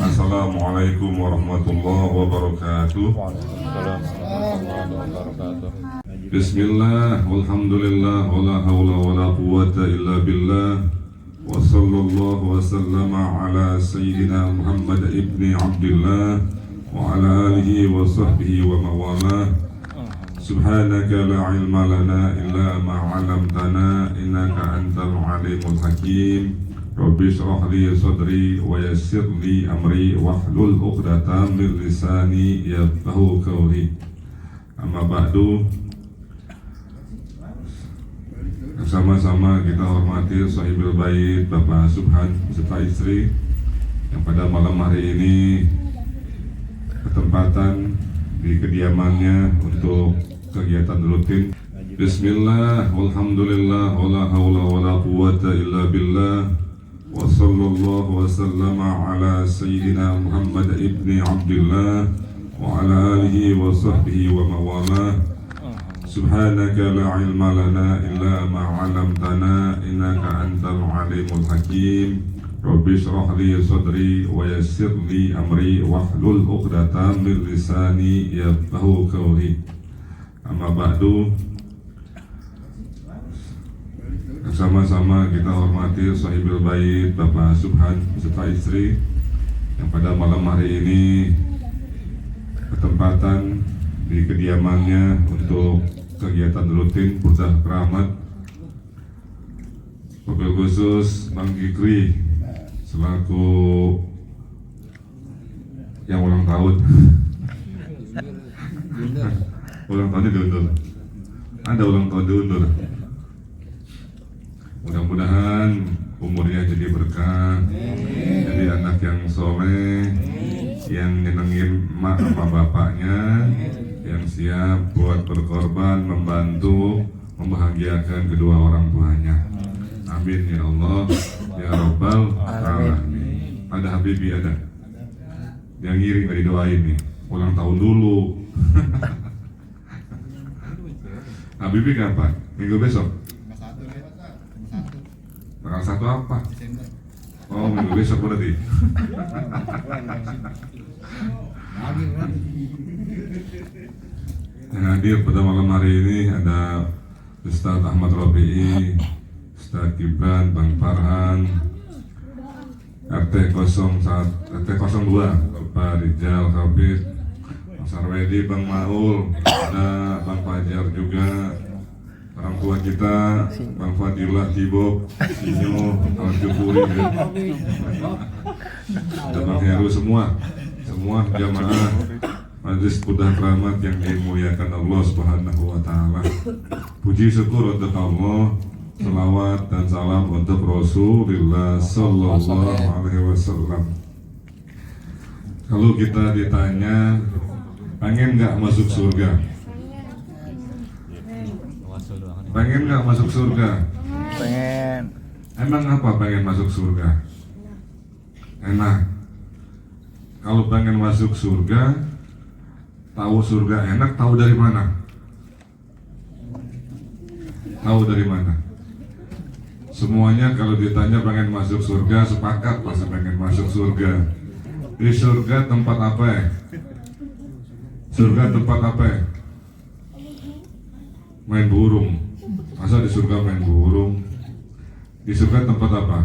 Assalamualaikum warahmatullahi wabarakatuh. Bismillah, walhamdulillah, wala hawla wala quwwata illa billah. Wa sallallahu wa sallama ala sayyidina Muhammad ibni Abdillah wa ala alihi wa sahbihi wa mawalah. Subhanaka la ilma lana illa ma 'allamtana innaka antal alimul hakim. Rabbi shrah li sadri wa yassir li amri wahlul 'uqdatam min lisani yafqahu qawli. Amma ba'du. Sama-sama kita hormati sahibul bait Bapak Subhan beserta istri yang pada malam hari ini ketempatan di kediamannya untuk kegiatan rutin. Bismillah, walhamdulillah, wala hawla wala quwwata illa billah. Wa sallallahu wa sallama ala sayyidina Muhammad ibni Abdillah wa ala alihi wa sahbihi wa mawalah. Subhanaka la ilma lana illa ma 'allamtana innaka antal alimul hakim. Rabbi shrah li sadri wa yassir li amri wahlul 'uqdatam min lisani yafqahu qawli. Amma ba'du. Sama-sama kita hormati sahibul bait Bapak Subhan beserta istri yang pada malam hari ini ketempatan di kediamannya untuk kegiatan rutin Burdah Keramat. Mobil khusus Bang Gikri selaku yang ulang tahun. Ulang tahunnya diundur. Ada ulang tahun diundur. Mudah-mudahan umurnya jadi berkah, jadi anak yang soleh, yang nyenengin mak sama bapaknya, yang siap buat berkorban, membantu, membahagiakan kedua orang tuanya. Amin ya Allah, ya Rabbal alamin. Ada Habibi, ada yang ngiri nggak didoain nih, ulang tahun dulu. Habibi kapan? Minggu besok? Tanggal 1 apa? Oh, minggu besok berarti. Yang hadir pada malam hari ini ada Ustaz Ahmad Rabi'i, Ustaz Gibran, Bang Farhan, RT 02, Bapak Rijal Habib, Bang Sarwedi, Bang Maul, ada Bang Fajar juga, orang tua kita, Bang Fadilah, Tibob, Sinyo, Al Jupuri, ada Bang Heru, semua jamaah Majelis Burdah Keramat yang dimuliakan Allah Subhanahu wa Ta'ala. Puji syukur untuk Allah, selawat dan salam untuk Rasulullah Sallallahu Alaihi Wasallam. Kalau kita ditanya, pengen nggak masuk surga? Pengen nggak masuk surga? Pengen. Emang apa pengen masuk surga? Enak. Kalau pengen masuk surga, tahu surga enak, tahu dari mana? Tahu dari mana? Semuanya kalau ditanya pengen masuk surga, sepakat pasti pengen masuk surga. Di surga tempat apa ya? Surga tempat apa ya? Main burung. Masa di surga main burung? Di surga tempat apa?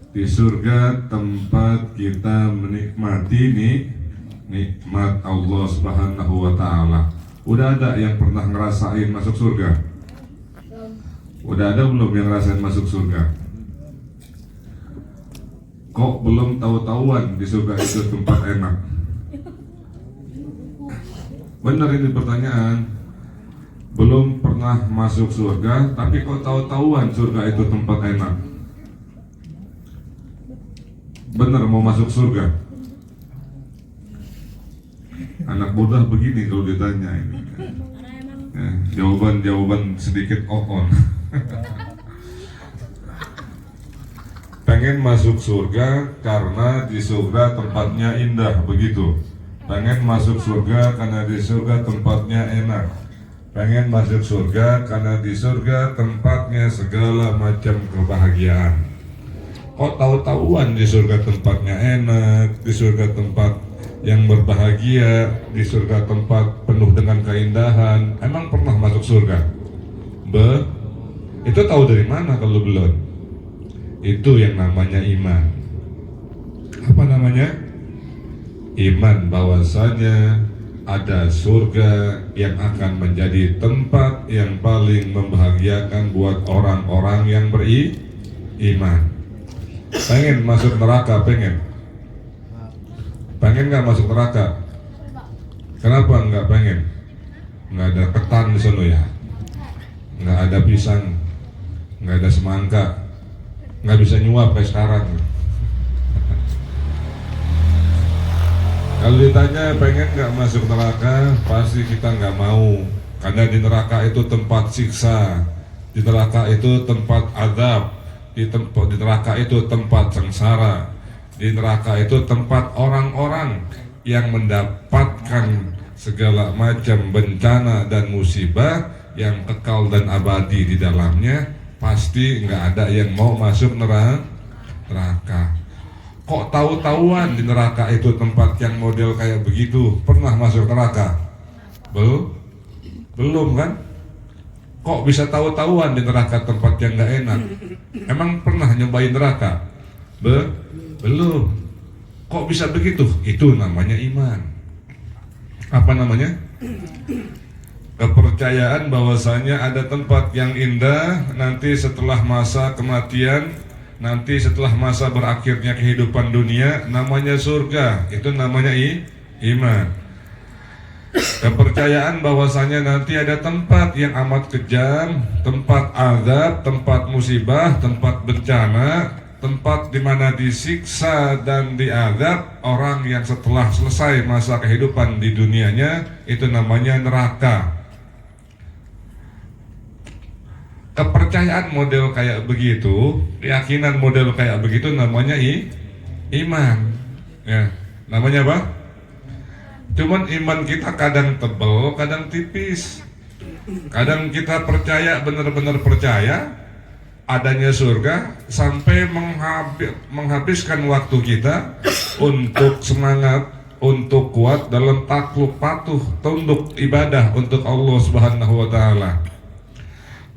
Di surga tempat kita menikmati nikmat Allah Subhanahu wa Ta'ala. Udah ada yang pernah ngerasain masuk surga? Udah ada belum yang ngerasain masuk surga? Kok belum tahu-tahuan di surga itu tempat enak? Benar ini pertanyaan. Belum pernah masuk surga, tapi kok tahu-tahuan surga itu tempat enak? Benar mau masuk surga? Anak muda begini kalau ditanya ini. Jawaban sedikit on. Pengen masuk surga karena di surga tempatnya indah, begitu. Pengen masuk surga karena di surga tempatnya enak. Pengen masuk surga karena di surga tempatnya segala macam kebahagiaan. Kok tahu-tahuan di surga tempatnya enak, di surga tempat yang berbahagia, di surga tempat penuh dengan keindahan. Emang pernah masuk surga? Itu tahu dari mana kalau belum? Itu yang namanya iman. Apa namanya? Iman bahwasanya ada surga yang akan menjadi tempat yang paling membahagiakan buat orang-orang yang beriman. Pengen masuk neraka? Pengen nggak masuk neraka? Kenapa nggak pengen? Nggak ada ketan di sana ya, nggak ada pisang, nggak ada semangka, nggak bisa nyuap kayak sekarang. Kalau ditanya pengen nggak masuk neraka, pasti kita nggak mau, karena di neraka itu tempat siksa, di neraka itu tempat azab, di neraka itu tempat sengsara, di neraka itu tempat orang-orang yang mendapatkan segala macam bencana dan musibah yang kekal dan abadi di dalamnya. Pasti nggak ada yang mau masuk neraka. Kok tahu-tahuan di neraka itu tempat yang model kayak begitu? Pernah masuk neraka? Belum kan? Kok bisa tahu-tahuan di neraka tempat yang nggak enak? Emang pernah nyobain neraka? Belum. Kok bisa begitu? Itu namanya iman. Apa namanya? Kepercayaan bahwasanya ada tempat yang indah nanti setelah masa kematian, nanti setelah masa berakhirnya kehidupan dunia, namanya surga. Itu namanya iman. Kepercayaan bahwasanya nanti ada tempat yang amat kejam, tempat azab, tempat musibah, tempat bencana, tempat di mana disiksa dan diazab orang yang setelah selesai masa kehidupan di dunianya, itu namanya neraka. Kepercayaan model kayak begitu, keyakinan model kayak begitu namanya iman. Ya, namanya apa? Cuman iman kita kadang tebal, kadang tipis. Kadang kita percaya, benar-benar percaya adanya surga, sampai menghabiskan waktu kita untuk semangat, untuk kuat dalam takluk patuh, tunduk ibadah untuk Allah Subhanahu wa Ta'ala.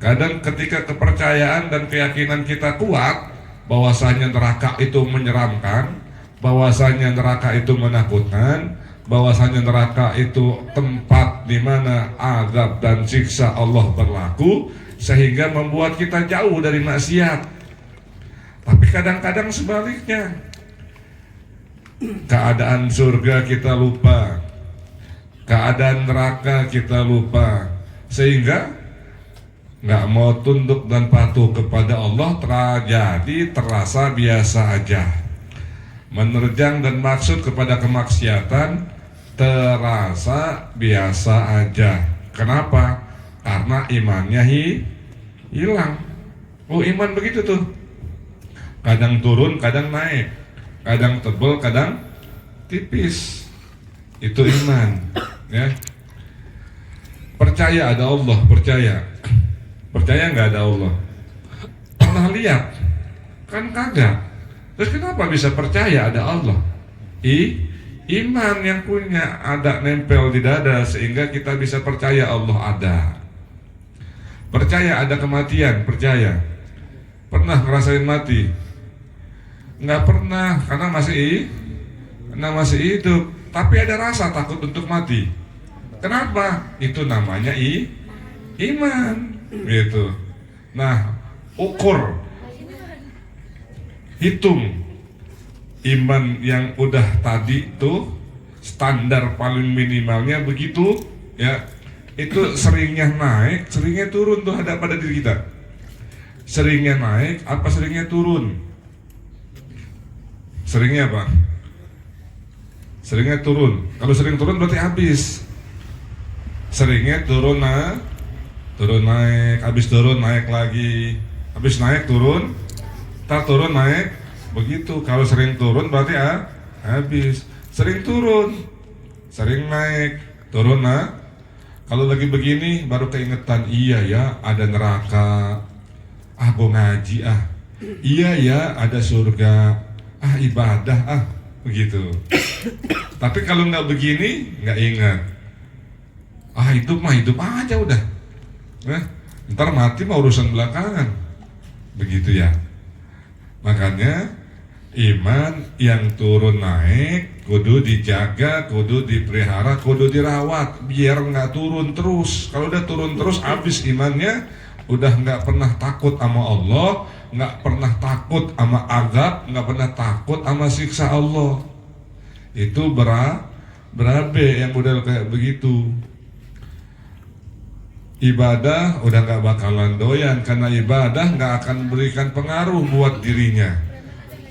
Kadang ketika kepercayaan dan keyakinan kita kuat bahwasanya neraka itu menyeramkan, bahwasanya neraka itu menakutkan, bahwasanya neraka itu tempat di mana azab dan siksa Allah berlaku, sehingga membuat kita jauh dari maksiat. Tapi kadang-kadang sebaliknya, keadaan surga kita lupa, keadaan neraka kita lupa, sehingga nggak mau tunduk dan patuh kepada Allah, terasa biasa aja. Menerjang dan maksud kepada kemaksiatan terasa biasa aja. Kenapa? Karena imannya hilang. Oh, iman begitu tuh. Kadang turun, kadang naik. Kadang tebal, kadang tipis. Itu iman, ya. Percaya ada Allah, percaya. Percaya nggak ada Allah? Pernah lihat? Kan kagak. Terus kenapa bisa percaya ada Allah? Iman yang punya, ada nempel di dada, sehingga kita bisa percaya Allah ada. Percaya ada kematian, percaya. Pernah ngerasain mati? Nggak pernah, karena masih hidup. Tapi ada rasa takut untuk mati. Kenapa? Itu namanya iman, gitu. Nah, ukur, hitung iman yang udah tadi tuh, standar paling minimalnya begitu, ya. Itu seringnya naik, seringnya turun tuh ada pada diri kita. Seringnya naik, apa seringnya turun? Seringnya apa? Seringnya turun. Kalau sering turun berarti habis. Seringnya turun naik, habis turun naik lagi, habis naik turun, tar turun naik, begitu. Kalau sering turun berarti habis. Sering turun, sering naik, turun kalau lagi begini baru keingetan, iya ya ada neraka. Gue ngaji Iya ya ada surga, ibadah begitu. Tapi kalau nggak begini nggak ingat, hidup mah hidup aja udah, ntar mati mah urusan belakangan, begitu ya. Makanya iman yang turun naik kudu dijaga, kudu dipelihara, kudu dirawat biar nggak turun terus. Kalau udah turun terus habis imannya, udah nggak pernah takut sama Allah, nggak pernah takut sama azab, nggak pernah takut sama siksa Allah. Itu berabe yang udah kayak begitu. Ibadah udah nggak bakalan doyan, karena ibadah nggak akan berikan pengaruh buat dirinya.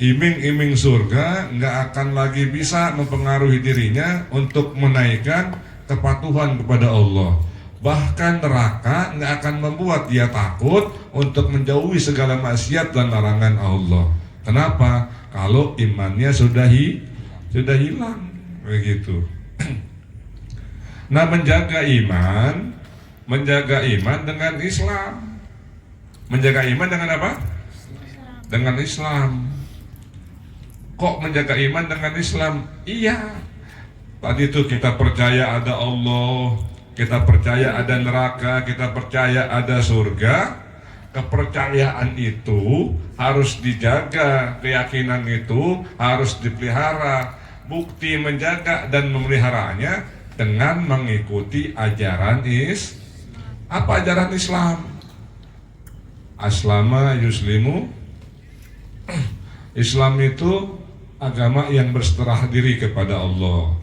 Iming-iming surga nggak akan lagi bisa mempengaruhi dirinya untuk menaikkan kepatuhan kepada Allah. Bahkan neraka nggak akan membuat dia takut untuk menjauhi segala maksiat dan larangan Allah. Kenapa? Kalau imannya sudah hilang, begitu. Nah, menjaga iman dengan Islam. Menjaga iman dengan apa? Dengan Islam. Kok menjaga iman dengan Islam? Iya. Tadi itu kita percaya ada Allah, kita percaya ada neraka, kita percaya ada surga. Kepercayaan itu harus dijaga, keyakinan itu harus dipelihara. Bukti menjaga dan memeliharanya dengan mengikuti ajaran apa ajaran Islam? Aslama yuslimu. Islam itu agama yang berserah diri kepada Allah.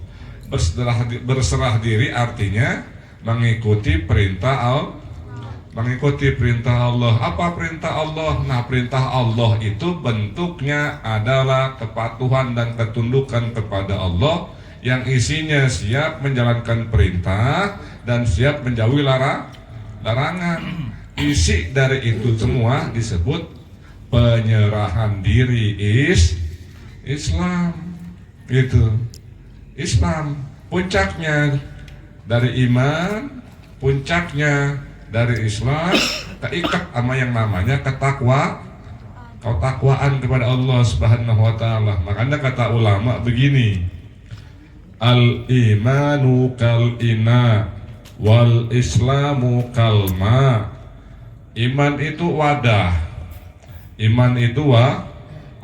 Berserah diri artinya mengikuti perintah Allah. Apa perintah Allah? Nah, perintah Allah itu bentuknya adalah kepatuhan dan ketundukan kepada Allah, yang isinya siap menjalankan perintah dan siap menjauhi larangan. Isi dari itu semua disebut penyerahan diri Islam. Gitu. Islam puncaknya dari iman, puncaknya dari Islam, keikat sama yang namanya ketakwaan kepada Allah Subhanahu wa taala. Makanya kata ulama begini, al-imanu kal ina wal islamu kalma. Iman itu wadah. Iman itu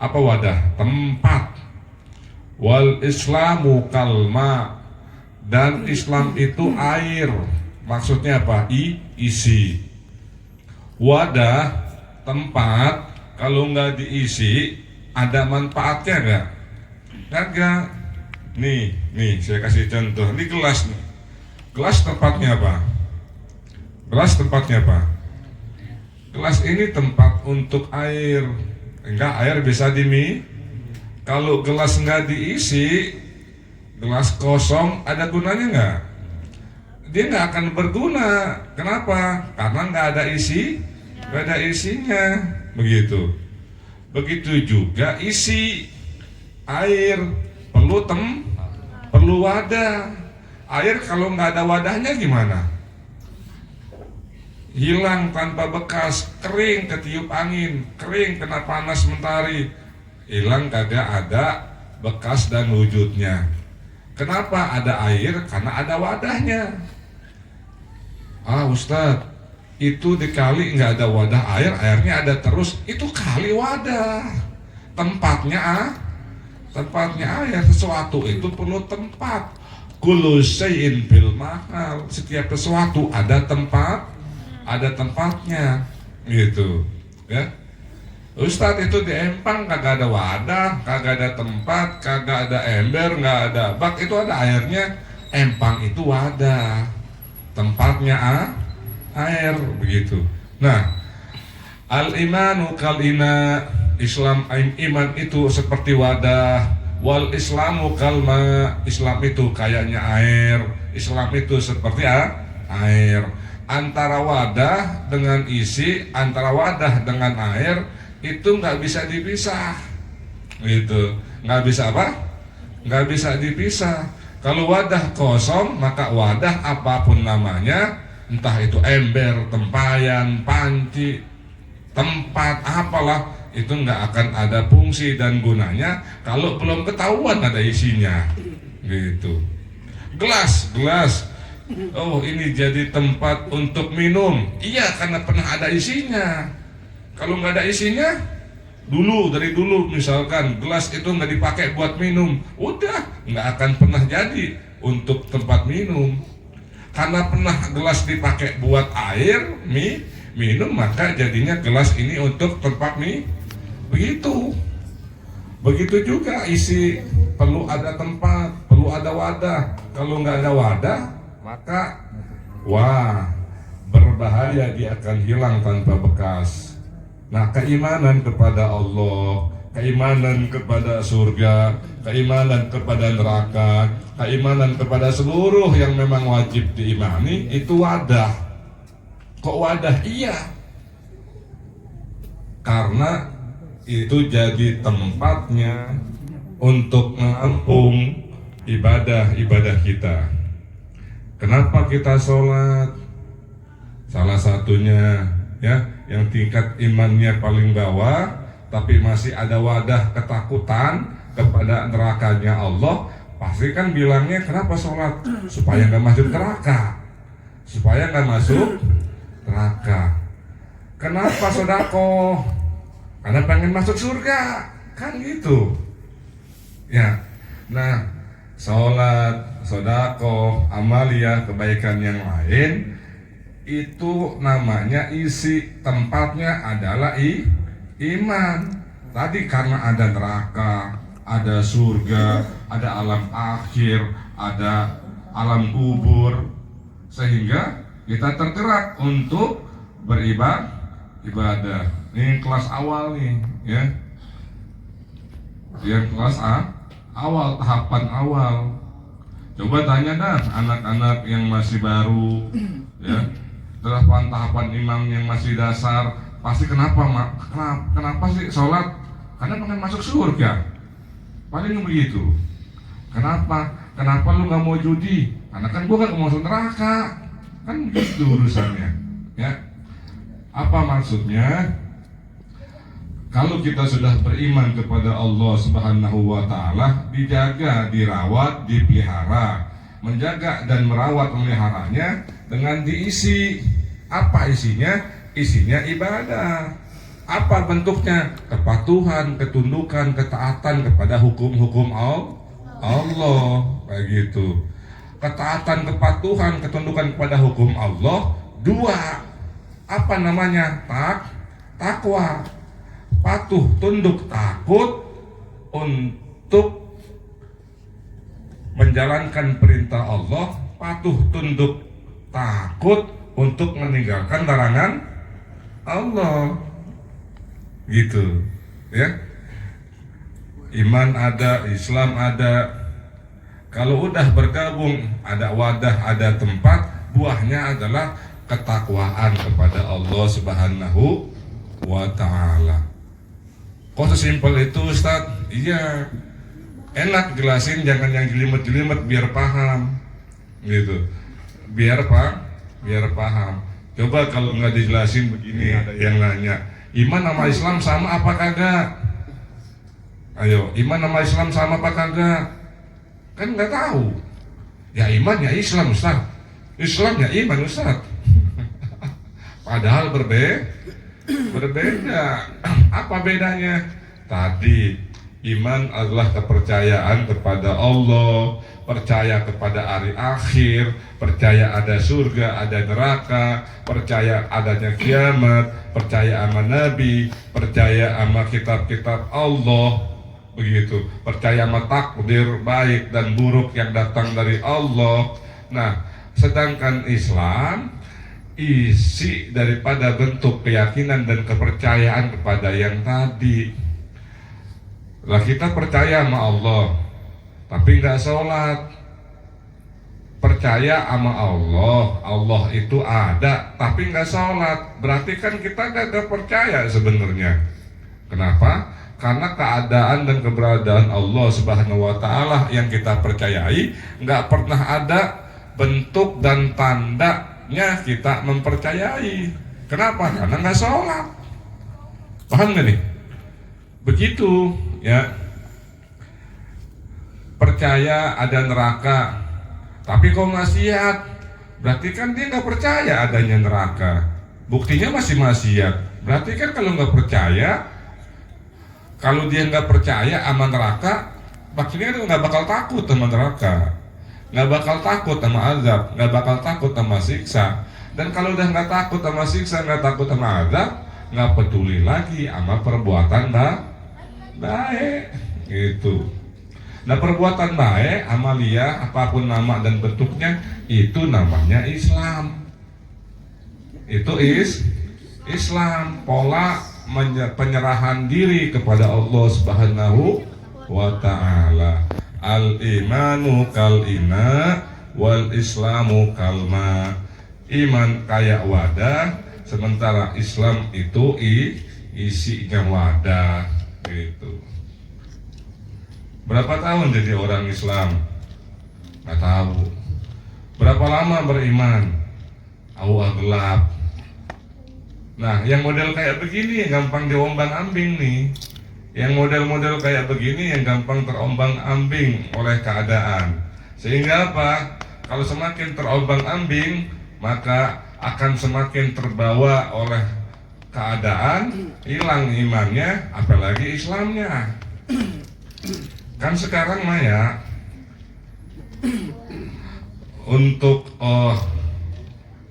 apa wadah? Tempat. Wal islamu kalma. Dan Islam itu air. Maksudnya apa? Isi. Wadah, tempat, kalau nggak diisi, ada manfaatnya nggak? Kagak. Nih, saya kasih contoh. Ini gelas nih. Gelas tempatnya apa? Gelas ini tempat untuk air. Enggak, air bisa kalau gelas nggak diisi, gelas kosong, ada gunanya nggak? Dia nggak akan berguna. Kenapa? Karena nggak ada isinya. Begitu juga isi air perlu wadah. Air kalau nggak ada wadahnya gimana? Hilang tanpa bekas, kering ketiup angin, kering kena panas mentari, hilang kagak ada bekas dan wujudnya. Kenapa ada air? Karena ada wadahnya. Ustadz, itu di kali nggak ada wadah air, airnya ada terus, itu kali wadah. Tempatnya air. Sesuatu itu perlu tempat. Kullu syai'in bil mahal. Setiap sesuatu ada tempatnya, gitu ya. Ustadz, itu di empang kagak ada wadah, kagak ada tempat, kagak ada ember, nggak ada bak, itu ada airnya. Empang itu wadah, tempatnya air, begitu. Nah, al-imanu kalina. Iman itu seperti wadah. Wal islamu kalma. Islam itu kayaknya air. Islam itu seperti air. Antara wadah dengan isi, antara wadah dengan air itu nggak bisa dipisah. Gitu. Nggak bisa apa? Nggak bisa dipisah. Kalau wadah kosong, maka wadah apapun namanya, entah itu ember, tempayan, panci, tempat, apalah, itu nggak akan ada fungsi dan gunanya kalau belum ketahuan ada isinya, gitu. Gelas, oh ini jadi tempat untuk minum, iya karena pernah ada isinya. Kalau nggak ada isinya, dari dulu misalkan gelas itu nggak dipakai buat minum, udah nggak akan pernah jadi untuk tempat minum. Karena pernah gelas dipakai buat air, minum, maka jadinya gelas ini untuk tempat begitu juga isi perlu ada tempat, perlu ada wadah. Kalau nggak ada wadah, maka berbahaya, dia akan hilang tanpa bekas. Nah, keimanan kepada Allah, keimanan kepada surga, keimanan kepada neraka, keimanan kepada seluruh yang memang wajib diimani, itu wadah. Kok wadah? Iya, karena itu jadi tempatnya untuk menampung ibadah-ibadah kita. Kenapa kita sholat? Salah satunya ya, yang tingkat imannya paling bawah tapi masih ada wadah ketakutan kepada nerakanya Allah, pasti kan bilangnya kenapa sholat? Supaya nggak masuk neraka, supaya nggak masuk neraka. Kenapa sodako? Karena pengen masuk surga, kan gitu ya. Nah, sholat, sodako, amalia, kebaikan yang lain, itu namanya isi tempatnya adalah iman. Tadi karena ada neraka, ada surga, ada alam akhir, ada alam kubur, sehingga kita tergerak untuk beribadah. Ini kelas awal nih ya, yang kelas awal, tahapan awal. Coba tanya dah anak-anak yang masih baru ya, tahapan imam yang masih dasar, pasti kenapa sih sholat? Karena pengen masuk surga, paling begitu. Kenapa lu nggak mau judi? Karena kan gua gak mau masuk neraka, kan begitu urusannya ya. Apa maksudnya? Kalau kita sudah beriman kepada Allah Subhanahu wa Ta'ala, dijaga, dirawat, dipelihara, menjaga dan merawat memeliharanya dengan diisi. Apa isinya? Isinya ibadah. Apa bentuknya? Kepatuhan, ketundukan, ketaatan kepada hukum-hukum Allah, kayak gitu. Ketaatan, kepatuhan, ketundukan kepada hukum Allah. Dua, apa namanya? Takwa. Patuh, tunduk, takut untuk menjalankan perintah Allah, patuh, tunduk, takut untuk meninggalkan larangan Allah, gitu ya. Iman ada, Islam ada. Kalau udah bergabung, ada wadah, ada tempat, buahnya adalah ketakwaan kepada Allah Subhanahu wa Ta'ala. Kok sesimpel itu Ustaz? Iya, enak jelasin, jangan yang jelimet-jelimet, biar paham gitu. Biar paham. Coba kalau nggak dijelasin begini, yang nanya, iman sama Islam sama apa kagak? Ayo, iman sama Islam sama apa kagak? Kan nggak tahu. Ya iman ya Islam Ustaz, Islam ya iman Ustaz. Padahal berbeda. Apa bedanya? Tadi iman adalah kepercayaan kepada Allah, percaya kepada hari akhir, percaya ada surga, ada neraka, percaya adanya kiamat, percaya sama Nabi, percaya sama kitab-kitab Allah, begitu. Percaya sama takdir baik dan buruk yang datang dari Allah. Nah, sedangkan Islam isi daripada bentuk keyakinan dan kepercayaan kepada yang tadi. Lah kita percaya sama Allah tapi nggak sholat, percaya sama Allah itu ada tapi nggak sholat, berarti kan kita nggak percaya sebenarnya. Kenapa? Karena keadaan dan keberadaan Allah Subhanahu wa Ta'ala yang kita percayai nggak pernah ada bentuk dan tanda kita mempercayai. Kenapa? Karena nggak sholat. Paham nggak nih? begitu ya, percaya ada neraka tapi kok maksiat, berarti kan dia nggak percaya adanya neraka, buktinya masih maksiat. Berarti kan kalau nggak percaya, kalau dia nggak percaya sama neraka, maksudnya dia nggak bakal takut sama neraka, nggak bakal takut sama azab, nggak bakal takut sama siksa. Dan kalau udah nggak takut sama siksa, nggak takut sama azab, nggak peduli lagi sama perbuatan baik gitu. Nah, perbuatan baik, amalia, apapun nama dan bentuknya, itu namanya Islam. Itu Islam, pola penyerahan diri kepada Allah Subhanahu wa ta'ala. Al-imanu kal ina wal islamu kalma. Iman kayak wadah, sementara Islam itu isinya wadah gitu. Berapa tahun jadi orang Islam? Nggak tahu. Berapa lama beriman? Awal gelap. Nah, yang model kayak begini yang gampang diombang-ambing nih. Yang model-model kayak begini yang gampang terombang-ambing oleh keadaan. Sehingga apa? Kalau semakin terombang-ambing, maka akan semakin terbawa oleh keadaan, hilang imannya, apalagi Islamnya. Kan sekarang mah ya, untuk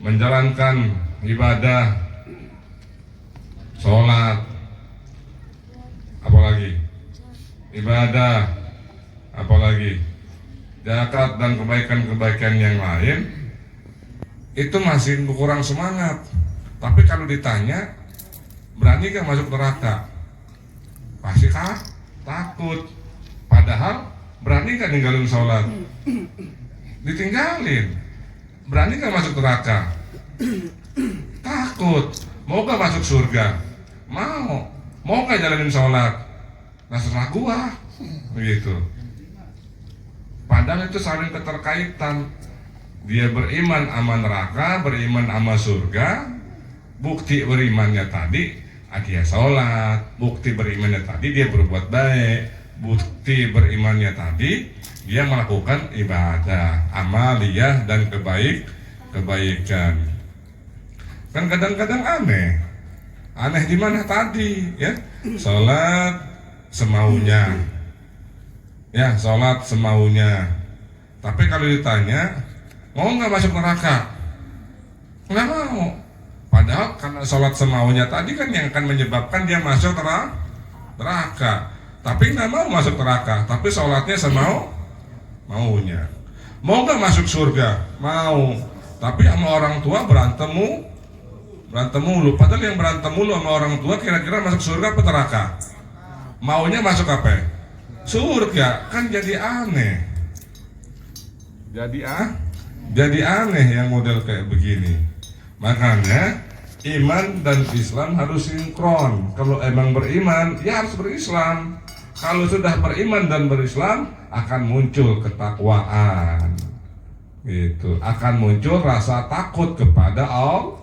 menjalankan ibadah, sholat, apalagi ibadah, apalagi zakat dan kebaikan-kebaikan yang lain, itu masih kurang semangat. Tapi kalau ditanya, berani gak masuk neraka? Pasti takut. Padahal berani gak ninggalin sholat? Ditinggalin. Berani gak masuk neraka? Takut. Mau gak masuk surga? Mau gak jalanin sholat? Nah, serah gua. Begitu. Padahal itu saling keterkaitan. Dia beriman sama neraka, beriman sama surga. Bukti berimannya tadi, dia sholat. Bukti berimannya tadi, dia berbuat baik. Bukti berimannya tadi, dia melakukan ibadah, amaliyah dan kebaikan. Kan kadang-kadang aneh. Aneh di mana tadi? Ya, sholat semaunya. Ya, sholat semaunya. Tapi kalau ditanya, mau nggak masuk neraka? Nggak mau. Padahal karena sholat semaunya tadi kan yang akan menyebabkan dia masuk neraka. Tapi nggak mau masuk neraka. Tapi sholatnya maunya. Mau nggak masuk surga? Mau. Tapi sama orang tua berantem mulu. Padahal yang berantem mulu sama orang tua kira-kira masuk surga apa neraka? Maunya masuk apa? Surga. Kan jadi aneh. Jadi aneh yang model kayak begini. Makanya iman dan Islam harus sinkron. Kalau emang beriman, ya harus berislam. Kalau sudah beriman dan berislam, akan muncul ketakwaan. Gitu. Akan muncul rasa takut kepada Allah.